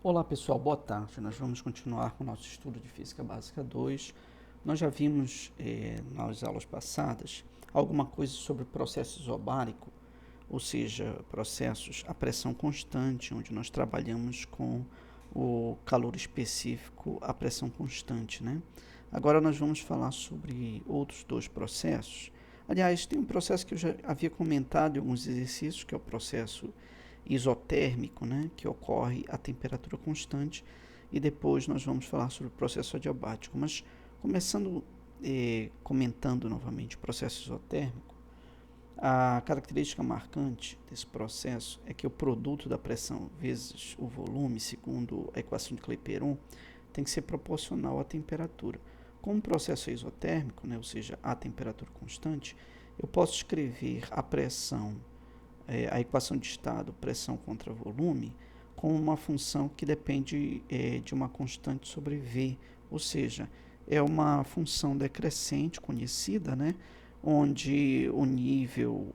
Olá pessoal, boa tarde. Nós vamos continuar com o nosso estudo de Física Básica 2. Nós já vimos nas aulas passadas alguma coisa sobre o processo isobárico, ou seja, processos a pressão constante, onde nós trabalhamos com o calor específico à pressão constante, né? Agora nós vamos falar sobre outros dois processos. Aliás, tem um processo que eu já havia comentado em alguns exercícios, que é o processo isotérmico, né, que ocorre a temperatura constante, e depois nós vamos falar sobre o processo adiabático. Mas começando comentando novamente o processo isotérmico, a característica marcante desse processo é que o produto da pressão vezes o volume, segundo a equação de Clapeyron, tem que ser proporcional à temperatura. Como o processo é isotérmico, né, ou seja, a temperatura constante, eu posso escrever a pressão, a equação de estado, pressão contra volume, como uma função que depende de uma constante sobre V, ou seja, é uma função decrescente conhecida, né, onde o nível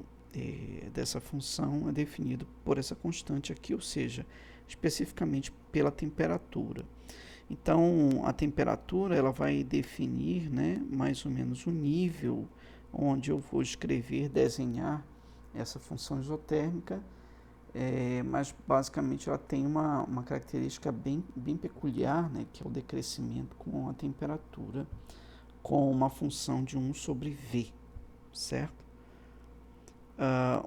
dessa função é definido por essa constante aqui, ou seja, especificamente pela temperatura. Então, a temperatura ela vai definir, né, mais ou menos o nível onde eu vou escrever, desenhar essa função isotérmica, mas basicamente ela tem uma característica bem peculiar, né, que é o decrescimento com a temperatura, com uma função de 1 sobre V, certo?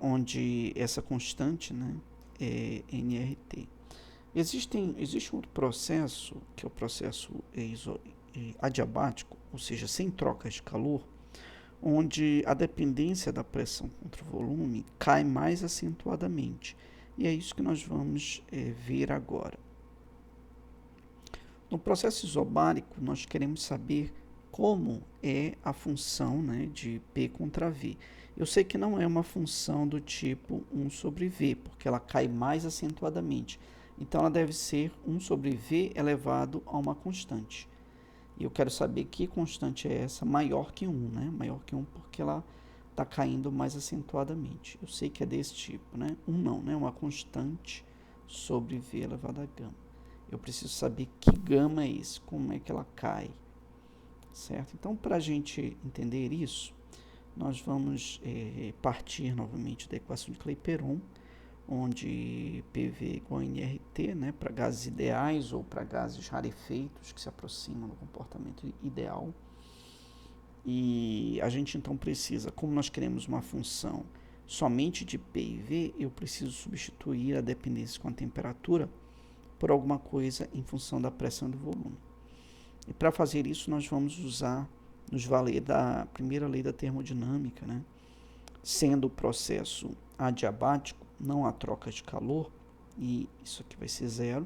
Onde essa constante, né, é nRT. Existe outro processo, que é o processo adiabático, ou seja, sem trocas de calor, onde a dependência da pressão contra o volume cai mais acentuadamente. E é isso que nós vamos ver agora. No processo isobárico, nós queremos saber como é a função, né, de P contra V. Eu sei que não é uma função do tipo 1 sobre V, porque ela cai mais acentuadamente. Então, ela deve ser 1 sobre V elevado a uma constante. E eu quero saber que constante é essa maior que 1, né? Maior que 1 porque ela está caindo mais acentuadamente. Eu sei que é desse tipo, né? 1 não, né? Uma constante sobre V elevado a gama. Eu preciso saber que gama é esse, como é que ela cai, certo? Então, para a gente entender isso, nós vamos partir novamente da equação de Clapeyron, onde PV é igual a nRT, né, para gases ideais ou para gases rarefeitos que se aproximam do comportamento ideal. E a gente então precisa, como nós queremos uma função somente de P e V, eu preciso substituir a dependência com a temperatura por alguma coisa em função da pressão e do volume. E para fazer isso nós vamos nos valer da primeira lei da termodinâmica, né? Sendo o processo adiabático, não há troca de calor, e isso aqui vai ser zero,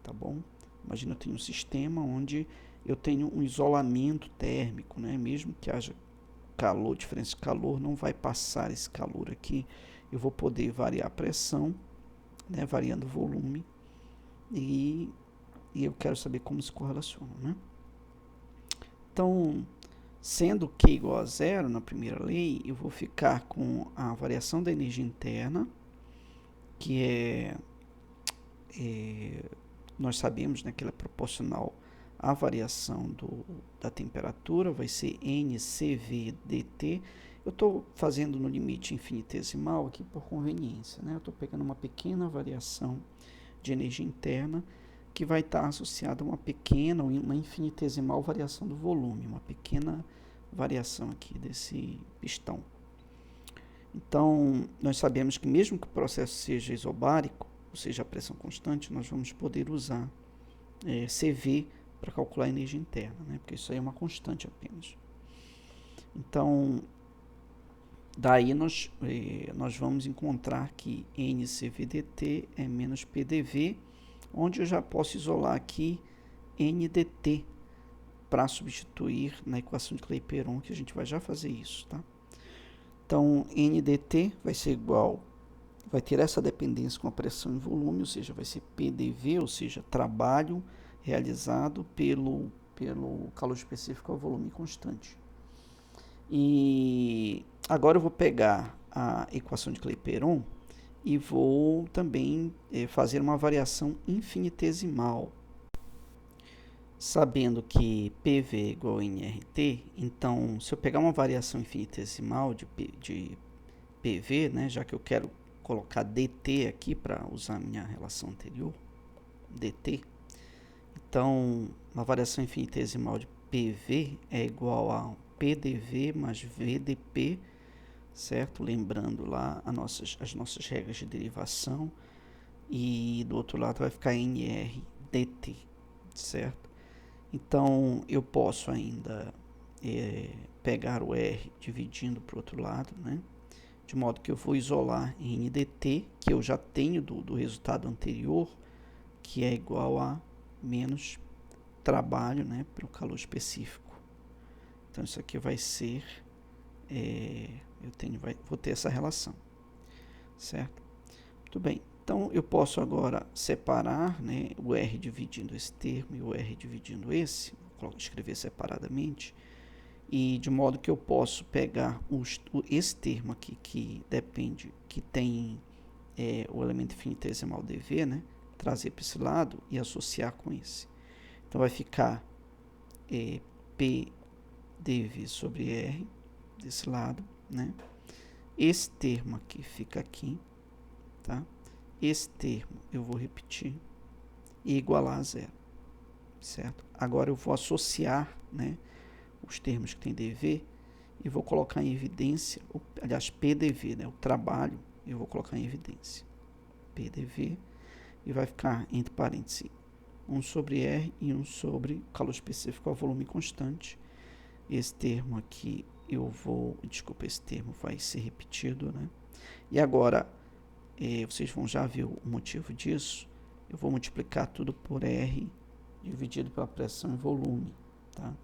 tá bom? Imagina, eu tenho um sistema onde eu tenho um isolamento térmico, né? Mesmo que haja calor, diferença de calor, não vai passar esse calor aqui. Eu vou poder variar a pressão, né? Variando o volume, e eu quero saber como se correlacionam, né? Então, sendo Q igual a zero na primeira lei, eu vou ficar com a variação da energia interna, que nós sabemos, né, que ela é proporcional à variação da temperatura, vai ser NCV dt. Eu estou fazendo no limite infinitesimal aqui por conveniência, né? Eu estou pegando uma pequena variação de energia interna que vai estar associada a uma infinitesimal variação do volume, uma pequena variação aqui desse pistão. Então, nós sabemos que mesmo que o processo seja isobárico, ou seja, a pressão constante, nós vamos poder usar CV para calcular a energia interna, né? Porque isso aí é uma constante apenas. Então, daí nós vamos encontrar que NCVDT é menos PDV, onde eu já posso isolar aqui NDT para substituir na equação de Clapeyron, que a gente vai já fazer isso, tá? Então, NDT vai ser igual, vai ter essa dependência com a pressão e volume, ou seja, vai ser PDV, ou seja, trabalho realizado pelo calor específico ao volume constante. E agora eu vou pegar a equação de Clapeyron e vou também fazer uma variação infinitesimal. Sabendo que PV é igual a nRT, então se eu pegar uma variação infinitesimal de PV, né, já que eu quero colocar dt aqui para usar a minha relação anterior, dt, então uma variação infinitesimal de PV é igual a PDV mais VdP, certo? Lembrando lá as nossas regras de derivação, e do outro lado vai ficar NR dt, certo? Então eu posso ainda pegar o R dividindo para o outro lado, né? De modo que eu vou isolar em dt, que eu já tenho do resultado anterior, que é igual a menos trabalho, né, para o calor específico. Então isso aqui vai ser, vou ter essa relação, certo? Muito bem, então eu posso agora separar, né, o R dividindo esse termo e o R dividindo esse, vou escrever separadamente, e de modo que eu posso pegar esse termo aqui que depende, que tem o elemento infinitesimal dv, né, trazer para esse lado e associar com esse. Então vai ficar P dv sobre R desse lado, né? Esse termo aqui fica aqui, tá? Esse termo eu vou repetir e igualar a zero, certo? Agora eu vou associar, né, os termos que tem dv e vou colocar em evidência, aliás, PDV, né, o trabalho, eu vou colocar em evidência. PDV, e vai ficar entre parênteses 1 sobre R e 1 sobre calor específico a volume constante. Esse termo aqui esse termo vai ser repetido, né? E agora, vocês vão já ver o motivo disso. Eu vou multiplicar tudo por R dividido pela pressão e volume, tá?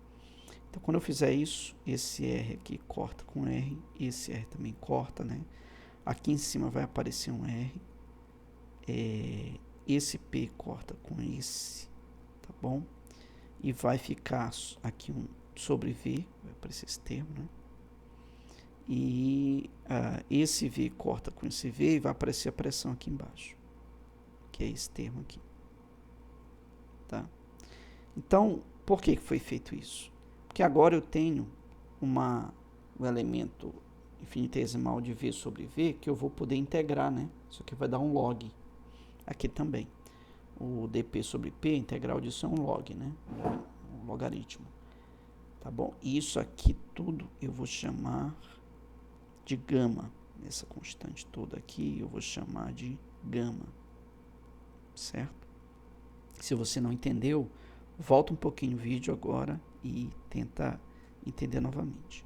Então, quando eu fizer isso, esse R aqui corta com R, esse R também corta, né? Aqui em cima vai aparecer um R, esse P corta com esse, tá bom? E vai ficar aqui um sobre V, vai aparecer esse termo, né? E esse V corta com esse V e vai aparecer a pressão aqui embaixo, que é esse termo aqui, tá? Então, por que foi feito isso? Porque agora eu tenho um elemento infinitesimal de V sobre V que eu vou poder integrar, né? Isso aqui vai dar um log aqui também. O dp sobre p, a integral disso é um log, né? Um logaritmo. Tá bom? Isso aqui tudo eu vou chamar de gama. Essa constante toda aqui eu vou chamar de gama. Certo? Se você não entendeu, volta um pouquinho o vídeo agora e tenta entender novamente.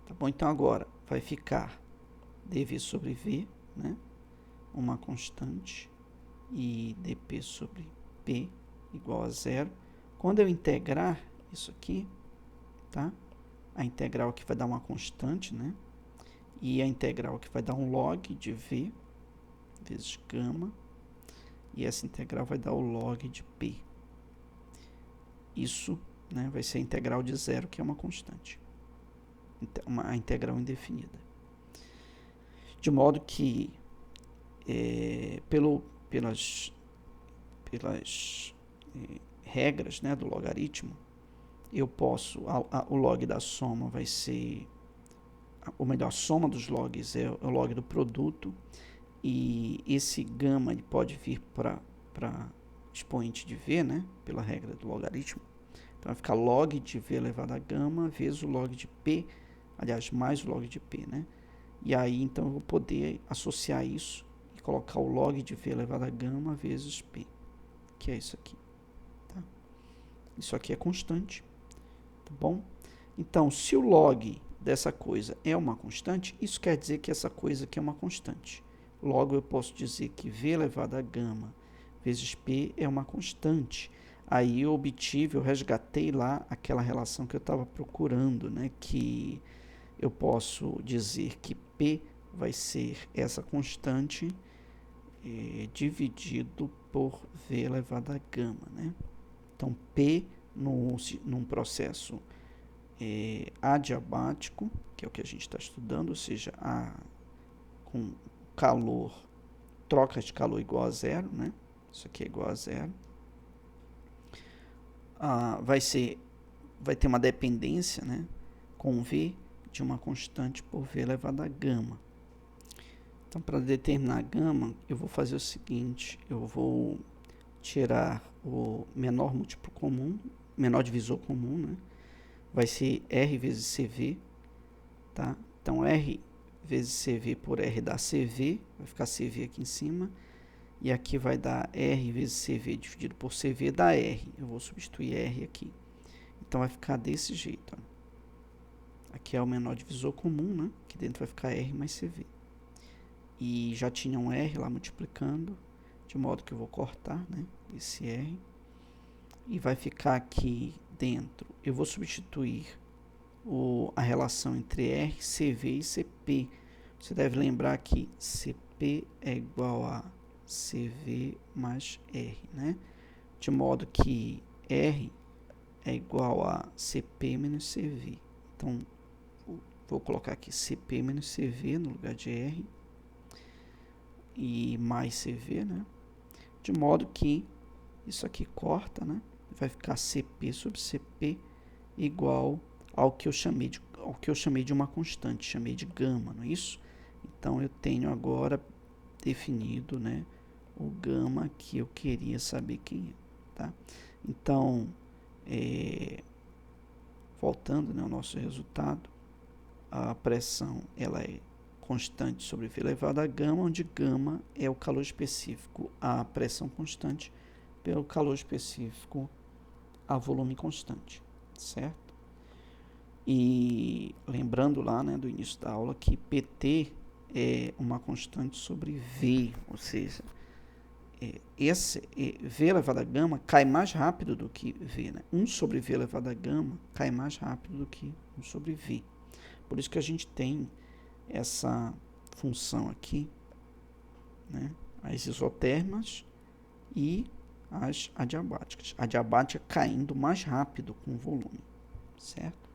Tá bom? Então agora vai ficar dv sobre v, né? Uma constante, e dp sobre p igual a zero. Quando eu integrar isso aqui, tá? A integral aqui vai dar uma constante, né? E a integral aqui vai dar um log de v vezes gama, e essa integral vai dar o log de p. Isso, né, vai ser a integral de zero, que é uma constante. A integral indefinida. De modo que, pelas regras, né, do logaritmo, eu posso, o log da soma vai ser, ou melhor, a soma dos logs é o log do produto, e esse gama ele pode vir para expoente de v, né, pela regra do logaritmo. Então vai ficar log de v elevado a gama vezes o log de p, aliás, mais o log de p, né? E aí, então, eu vou poder associar isso e colocar o log de v elevado a gama vezes p, que é isso aqui, tá? Isso aqui é constante, tá bom? Então, se o log dessa coisa é uma constante, isso quer dizer que essa coisa aqui é uma constante. Logo, eu posso dizer que v elevado a gama vezes p é uma constante. Aí eu resgatei lá aquela relação que eu estava procurando, né? Que eu posso dizer que P vai ser essa constante dividido por V elevado a gama, né? Então, P num processo adiabático, que é o que a gente está estudando, ou seja, com calor troca de calor igual a zero, né? Isso aqui é igual a zero. Vai ter uma dependência, né, com V de uma constante por V elevado a gama. Então, para determinar a gama, eu vou fazer o seguinte, eu vou tirar o menor múltiplo comum, menor divisor comum, né? Vai ser R vezes CV, tá? Então, R vezes CV por R dá CV, vai ficar CV aqui em cima, e aqui vai dar R vezes CV dividido por CV dá R. Eu vou substituir R aqui. Então, vai ficar desse jeito, ó. Aqui é o menor divisor comum, né? Aqui dentro vai ficar R mais CV. E já tinha um R lá multiplicando, de modo que eu vou cortar, né, esse R. E vai ficar aqui dentro. Eu vou substituir a relação entre R, CV e CP. Você deve lembrar que CP é igual a CV mais R, né? De modo que R é igual a CP menos CV. Então, vou colocar aqui CP menos CV no lugar de R e mais CV, né? De modo que isso aqui corta, né? Vai ficar CP sobre CP igual ao que eu chamei de uma constante, chamei de gama, não é isso? Então, eu tenho agora definido, né, o gama que eu queria saber quem é, tá? Então, voltando, né, ao nosso resultado, a pressão ela é constante sobre V elevado a gama, onde gama é o calor específico a pressão constante pelo calor específico a volume constante, certo? E lembrando lá, né, do início da aula que PT é uma constante sobre V, ou seja, V elevado a gama cai mais rápido do que V, né? 1 sobre V elevado a gama cai mais rápido do que 1 sobre V. Por isso que a gente tem essa função aqui, né? As isotermas e as adiabáticas. A adiabática caindo mais rápido com o volume, certo?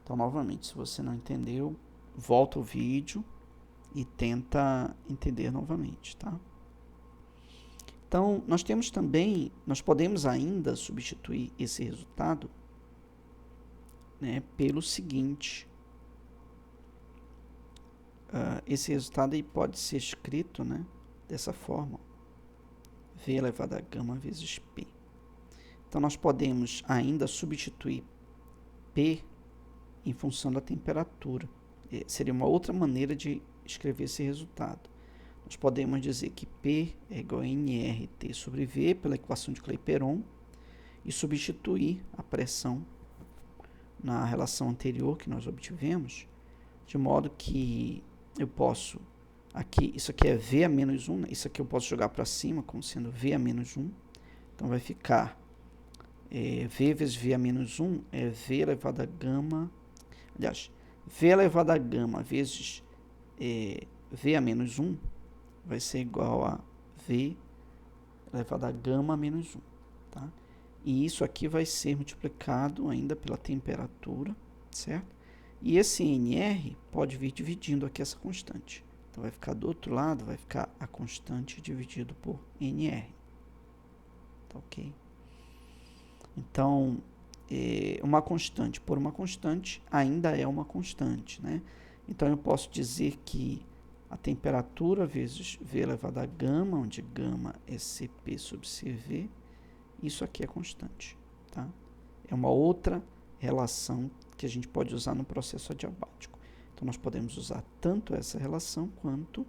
Então, novamente, se você não entendeu, volta o vídeo e tenta entender novamente, tá? Então, nós podemos ainda substituir esse resultado, né, pelo seguinte. Esse resultado aí pode ser escrito, né, dessa forma. V elevado a gama vezes P. Então, nós podemos ainda substituir P em função da temperatura. Seria uma outra maneira de escrever esse resultado. Nós podemos dizer que P é igual a nRT sobre V pela equação de Clapeyron e substituir a pressão na relação anterior que nós obtivemos, de modo que eu posso, isso aqui é V a menos 1, né? Isso aqui eu posso jogar para cima como sendo V a menos 1, então vai ficar V vezes V a menos 1 é V elevado a gama, aliás, V elevado a gama vezes V a menos 1 vai ser igual a V elevado a gama menos 1, tá? E isso aqui vai ser multiplicado ainda pela temperatura, certo? E esse NR pode vir dividindo aqui essa constante. Então, vai ficar do outro lado, vai ficar a constante dividido por NR. Tá ok? Então, uma constante por uma constante ainda é uma constante, né? Então, eu posso dizer que a temperatura vezes V elevado a gama, onde gama é CP sobre CV, isso aqui é constante, tá? É uma outra relação que a gente pode usar no processo adiabático. Então, nós podemos usar tanto essa relação quanto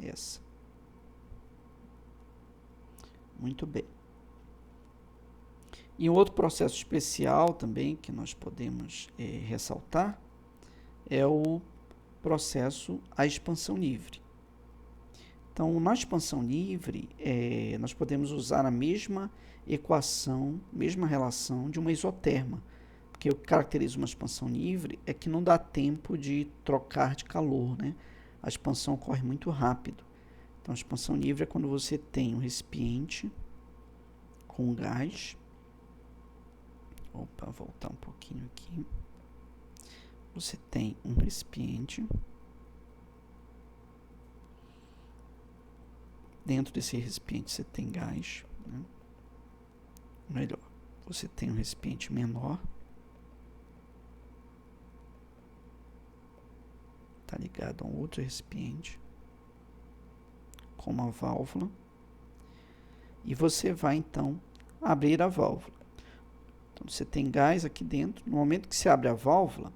essa. Muito bem. E um outro processo especial também que nós podemos ressaltar é o processo à expansão livre. Então, na expansão livre, nós podemos usar a mesma equação, mesma relação de uma isoterma, porque o que caracteriza uma expansão livre é que não dá tempo de trocar de calor, né? A expansão ocorre muito rápido. Então, a expansão livre é quando você tem um recipiente com gás. Opa, voltar um pouquinho aqui. Você tem um recipiente Dentro desse recipiente você tem gás, né? Melhor, você tem um recipiente menor, está ligado a um outro recipiente com uma válvula, e você vai então abrir a válvula. Então você tem gás aqui dentro. No momento que você abre a válvula,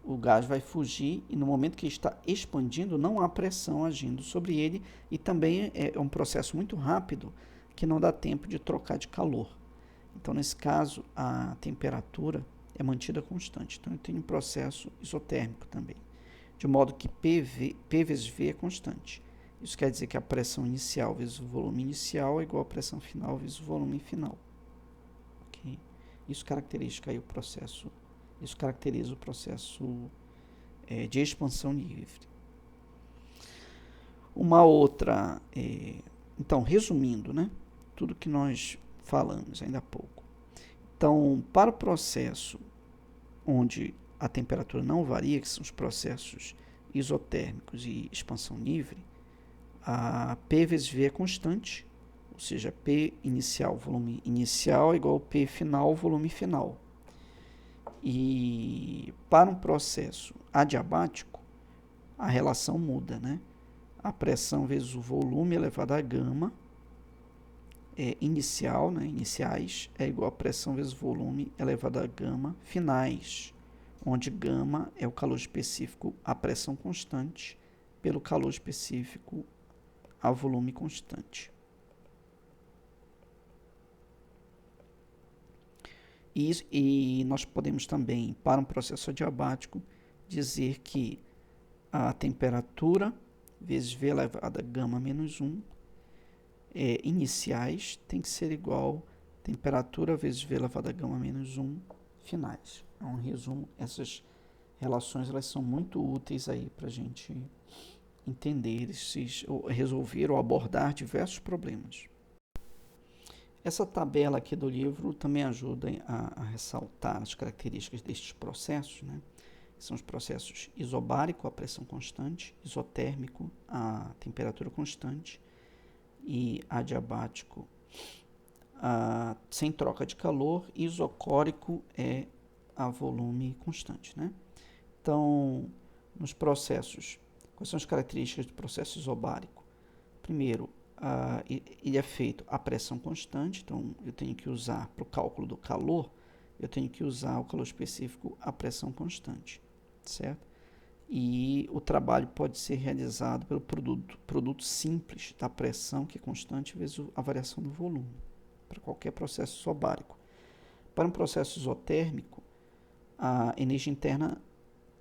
o gás vai fugir, e no momento que está expandindo, não há pressão agindo sobre ele, e também é um processo muito rápido que não dá tempo de trocar de calor. Então, nesse caso, a temperatura é mantida constante. Então, eu tenho um processo isotérmico também, de modo que P vezes V é constante. Isso quer dizer que a pressão inicial vezes o volume inicial é igual à pressão final vezes o volume final. Okay? Isso caracteriza aí o processo de expansão livre. Uma outra, então, resumindo, né, tudo que nós falamos ainda há pouco. Então, para o processo onde a temperatura não varia, que são os processos isotérmicos e expansão livre, a P vezes V é constante, ou seja, P inicial, volume inicial, é igual a P final, volume final. E para um processo adiabático, a relação muda, né? A pressão vezes o volume elevado a gama inicial, né, iniciais, é igual a pressão vezes volume elevado a gama finais, onde gama é o calor específico à pressão constante pelo calor específico a volume constante. E nós podemos também, para um processo adiabático, dizer que a temperatura vezes V elevado a gama menos 1 iniciais tem que ser igual a temperatura vezes V elevado a gama menos 1 finais. É um resumo. Essas relações elas são muito úteis aí para a gente entender, resolver ou abordar diversos problemas. Essa tabela aqui do livro também ajuda a ressaltar as características destes processos, né? São os processos isobárico, a pressão constante, isotérmico, a temperatura constante, e adiabático, sem troca de calor, e isocórico é a volume constante, né? Então, nos processos, quais são as características do processo isobárico? Primeiro, ele é feito a pressão constante, então eu tenho que usar, para o cálculo do calor, eu tenho que usar o calor específico a pressão constante, certo? E o trabalho pode ser realizado pelo produto simples da pressão, que é constante, vezes a variação do volume, para qualquer processo isobárico. Para um processo isotérmico, a energia interna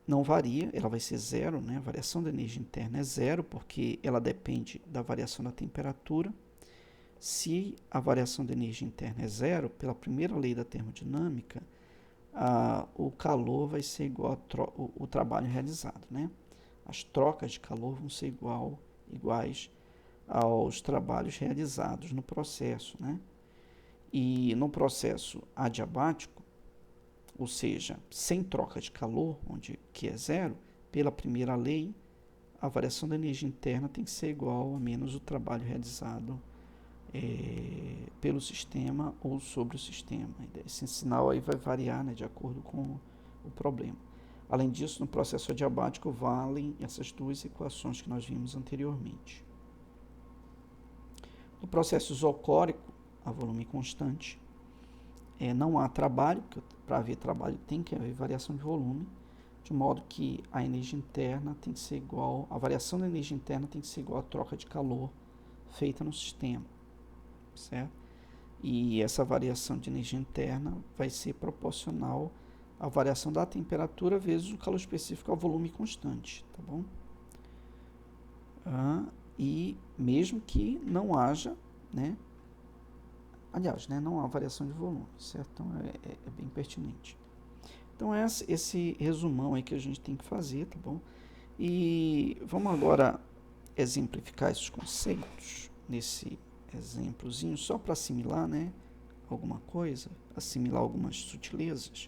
não varia, ela vai ser zero, né? A variação da energia interna é zero, porque ela depende da variação da temperatura. Se a variação da energia interna é zero, pela primeira lei da termodinâmica, o calor vai ser igual ao trabalho realizado, né? As trocas de calor vão ser iguais aos trabalhos realizados no processo, né? E no processo adiabático, ou seja, sem troca de calor, que é zero, pela primeira lei, a variação da energia interna tem que ser igual a menos o trabalho realizado pelo sistema ou sobre o sistema. Esse sinal aí vai variar, né, de acordo com o problema. Além disso, no processo adiabático valem essas duas equações que nós vimos anteriormente. No processo isocórico, a volume constante, não há trabalho, porque para haver trabalho tem que haver variação de volume, de modo que a energia interna tem que ser igual, a variação da energia interna tem que ser igual à troca de calor feita no sistema, certo? E essa variação de energia interna vai ser proporcional à variação da temperatura vezes o calor específico ao volume constante, tá bom? E mesmo que não haja, né? Aliás, né, não há variação de volume, certo? Então é bem pertinente. Então é esse resumão aí que a gente tem que fazer, tá bom? E vamos agora exemplificar esses conceitos nesse exemplozinho, só para assimilar, né, alguma coisa, assimilar algumas sutilezas.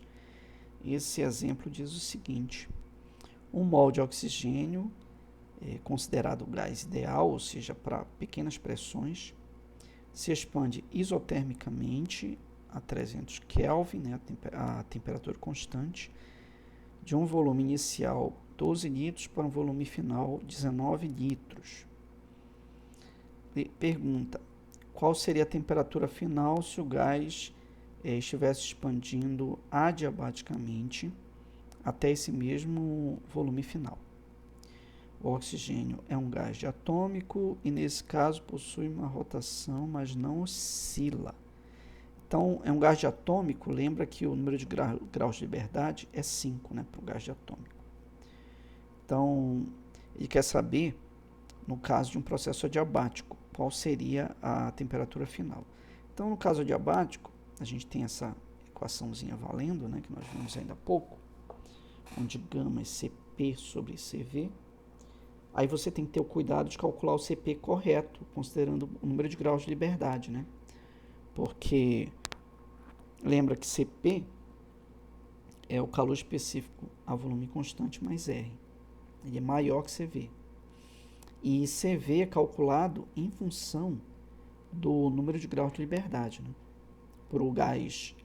Esse exemplo diz o seguinte: um mol de oxigênio considerado o gás ideal, ou seja, para pequenas pressões, se expande isotermicamente a 300 Kelvin, né, a temperatura constante, de um volume inicial 12 litros para um volume final 19 litros. Pergunta: qual seria a temperatura final se o gás estivesse expandindo adiabaticamente até esse mesmo volume final? O oxigênio é um gás diatômico e, nesse caso, possui uma rotação, mas não oscila. Então, é um gás diatômico, lembra que o número de graus de liberdade é 5, né, para o gás diatômico. Então, ele quer saber, no caso de um processo adiabático, qual seria a temperatura final. Então, no caso adiabático, a gente tem essa equaçãozinha valendo, né, que nós vimos ainda há pouco, onde gama é Cp sobre Cv. Aí você tem que ter o cuidado de calcular o Cp correto, considerando o número de graus de liberdade, né? Porque lembra que Cp é o calor específico a volume constante mais R. Ele é maior que Cv. E Cv é calculado em função do número de graus de liberdade, né? Para o gás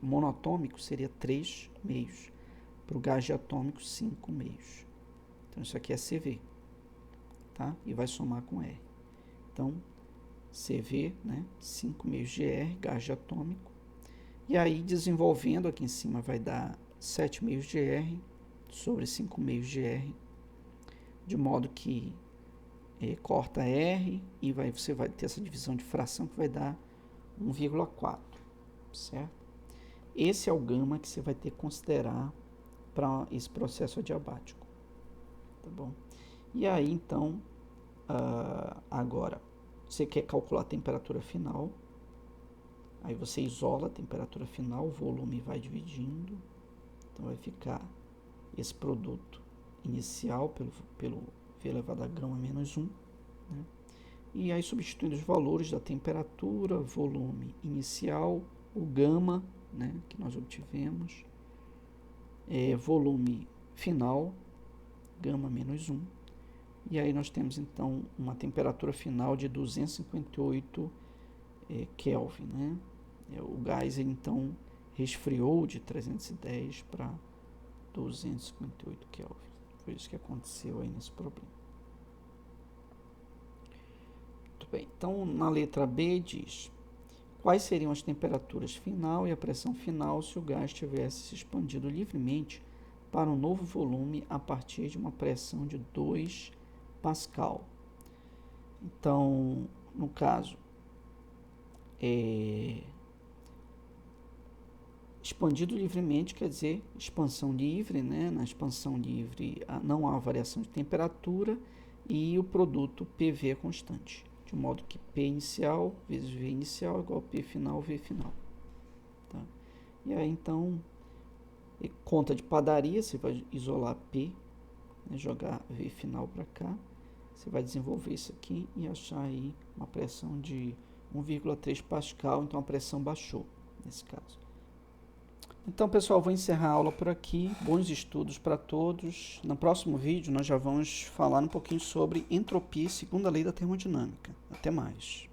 monatômico seria 3 meios. Para o gás diatômico, 5 meios. Então isso aqui é Cv. Tá? E vai somar com R. Então, Cv, né, 5 meios de R, gás diatômico. E aí, desenvolvendo aqui em cima, vai dar 7 meios de R sobre 5 meios de R, de modo que corta R e você vai ter essa divisão de fração que vai dar 1,4, certo? Esse é o gama que você vai ter que considerar para esse processo adiabático, tá bom? E aí, então, agora, você quer calcular a temperatura final, aí você isola a temperatura final, o volume vai dividindo, então vai ficar esse produto inicial pelo V elevado a gama menos 1, né? E aí substituindo os valores da temperatura, volume inicial, o gama, né, que nós obtivemos, volume final, gama menos 1, e aí nós temos então uma temperatura final de 258 Kelvin, né? O gás então resfriou de 310 para 258 Kelvin. Foi isso que aconteceu aí nesse problema. Muito bem, então na letra B diz: quais seriam as temperaturas final e a pressão final se o gás tivesse se expandido livremente para um novo volume a partir de uma pressão de 2 Pascal. Então, no caso, expandido livremente quer dizer expansão livre, né? Na expansão livre não há variação de temperatura e o produto PV é constante, de modo que P inicial vezes V inicial é igual a P final, V final. Tá? E aí, então, conta de padaria, você vai isolar P, né? Jogar V final para cá. Você vai desenvolver isso aqui e achar aí uma pressão de 1,3 Pascal, então a pressão baixou nesse caso. Então, pessoal, vou encerrar a aula por aqui. Bons estudos para todos. No próximo vídeo, nós já vamos falar um pouquinho sobre entropia e segunda lei da termodinâmica. Até mais.